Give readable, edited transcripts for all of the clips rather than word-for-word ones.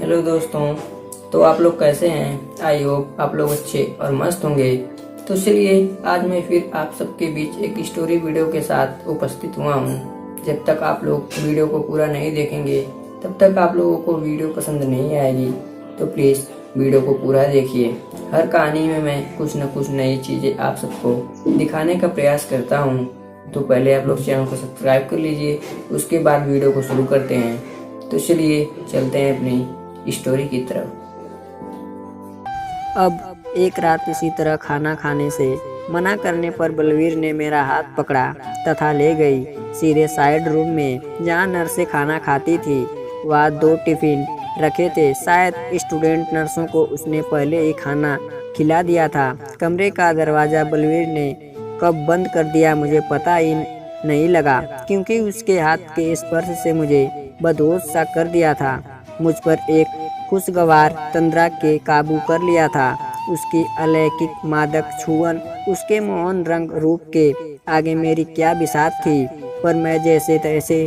Hello दोस्तों। तो आप लोग कैसे हैं? आई होप आप लोग अच्छे और मस्त होंगे। तो चलिए आज मैं फिर आप सबके बीच एक स्टोरी वीडियो के साथ उपस्थित हुआ हूँ। जब तक आप लोग वीडियो को पूरा नहीं देखेंगे तब तक आप लोगों को वीडियो पसंद नहीं आएगी। तो प्लीज़ वीडियो को पूरा देखिए। हर कहानी में मैं कुछ न कुछ नई चीज़ें आप सबको दिखाने का प्रयास करता हूँ। तो पहले आप लोग चैनल को सब्सक्राइब कर लीजिए, उसके बाद वीडियो को शुरू करते हैं। तो चलिए चलते हैं अपनी स्टोरी की तरफ। अब एक रात इसी तरह खाना खाने से मना करने पर बलवीर ने मेरा हाथ पकड़ा तथा ले गई सीधे साइड रूम में जहां नर्सें खाना खाती थी। वहाँ 2 टिफिन रखे थे। शायद स्टूडेंट नर्सों को उसने पहले ही खाना खिला दिया था। कमरे का दरवाज़ा बलवीर ने कब बंद कर दिया मुझे पता ही नहीं लगा, क्योंकि उसके हाथ के स्पर्श से मुझे बदहोश सा कर दिया था। मुझ पर एक खुशगवार तंद्रा के काबू कर लिया था। उसकी अलौकिक मादक छुअन, उसके मोहन रंग रूप के आगे मेरी क्या बिसात थी। पर मैं जैसे तैसे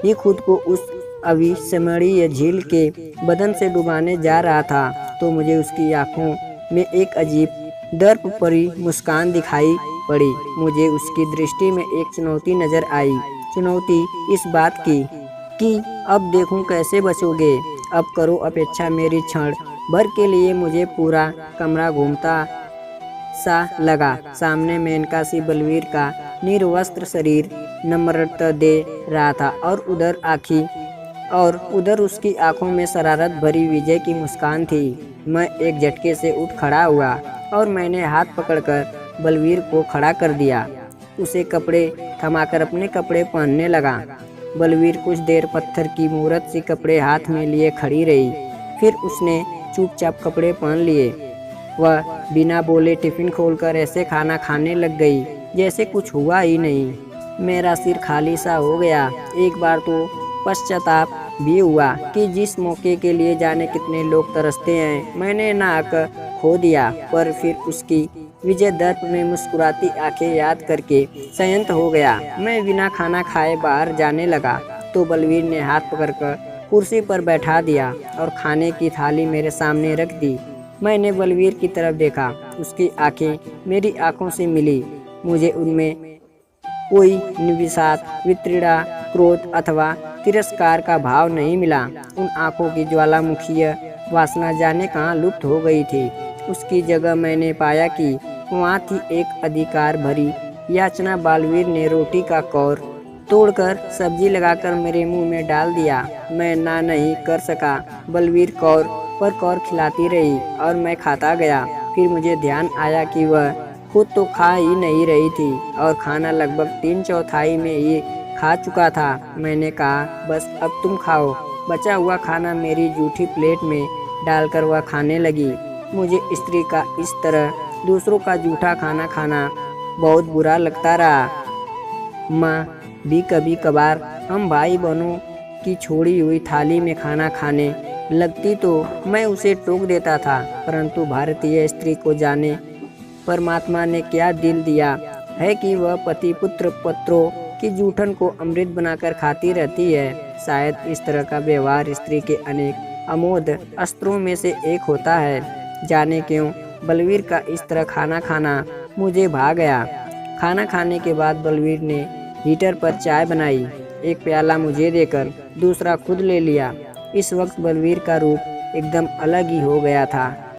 ही खुद को उस अविस्मरणीय झील के बदन से डुबाने जा रहा था, तो मुझे उसकी आंखों में एक अजीब दर्प भरी मुस्कान दिखाई पड़ी। मुझे उसकी दृष्टि में एक चुनौती नजर आई। चुनौती इस बात की कि अब देखूं कैसे बचोगे। अब करो अपेक्षा मेरी क्षण भर के लिए। मुझे पूरा कमरा घूमता सा लगा। सामने मेनका सी बलवीर का निर्वस्त्र शरीर नम्रता दे रहा था और उधर उसकी आंखों में शरारत भरी विजय की मुस्कान थी। मैं एक झटके से उठ खड़ा हुआ और मैंने हाथ पकड़कर बलवीर को खड़ा कर दिया। उसे कपड़े थमाकर अपने कपड़े पहनने लगा। बलवीर कुछ देर पत्थर की मूरत सी कपड़े हाथ में लिए खड़ी रही। फिर उसने चुपचाप कपड़े पहन लिए। वह बिना बोले टिफिन खोलकर ऐसे खाना खाने लग गई जैसे कुछ हुआ ही नहीं। मेरा सिर खाली सा हो गया। एक बार तो पश्चाताप भी हुआ कि जिस मौके के लिए जाने कितने लोग तरसते हैं मैंने नाक खो दिया। पर फिर उसकी विजय दर्प में मुस्कुराती आंखें याद करके संयत हो गया। मैं बिना खाना खाए बाहर जाने लगा तो बलवीर ने हाथ पकड़कर कुर्सी पर बैठा दिया और खाने की थाली मेरे सामने रख दी। मैंने बलवीर की तरफ देखा। उसकी आंखें मेरी आंखों से मिली। मुझे उनमें कोई निविषाद, वितृष्णा, क्रोध अथवा तिरस्कार का भाव नहीं मिला। उन आंखों की ज्वालामुखीय वासना जाने कहाँ लुप्त हो गई थी। उसकी जगह मैंने पाया कि वहाँ थी एक अधिकार भरी याचना। बलवीर ने रोटी का कौर तोड़कर सब्जी लगाकर मेरे मुंह में डाल दिया। मैं ना नहीं कर सका। बलवीर कौर पर कौर खिलाती रही और मैं खाता गया। फिर मुझे ध्यान आया कि वह खुद तो खा ही नहीं रही थी और खाना लगभग 3/4 में ही खा चुका था। मैंने कहा, बस अब तुम खाओ। बचा हुआ खाना मेरी जूठी प्लेट में डालकर वह खाने लगी। मुझे स्त्री का इस तरह दूसरों का जूठा खाना खाना बहुत बुरा लगता रहा। माँ भी कभी कभार हम भाई बहनों की छोड़ी हुई थाली में खाना खाने लगती तो मैं उसे टोक देता था, परंतु भारतीय स्त्री को जाने परमात्मा ने क्या दिल दिया है कि वह पति पुत्र पत्रों की जूठन को अमृत बनाकर खाती रहती है। शायद इस तरह का व्यवहार स्त्री के अनेक अमोघ अस्त्रों में से एक होता है। जाने क्यों बलवीर का इस तरह खाना खाना मुझे भा गया। खाना खाने के बाद बलवीर ने हीटर पर चाय बनाई। एक प्याला मुझे देकर दूसरा खुद ले लिया। इस वक्त बलवीर का रूप एकदम अलग ही हो गया था।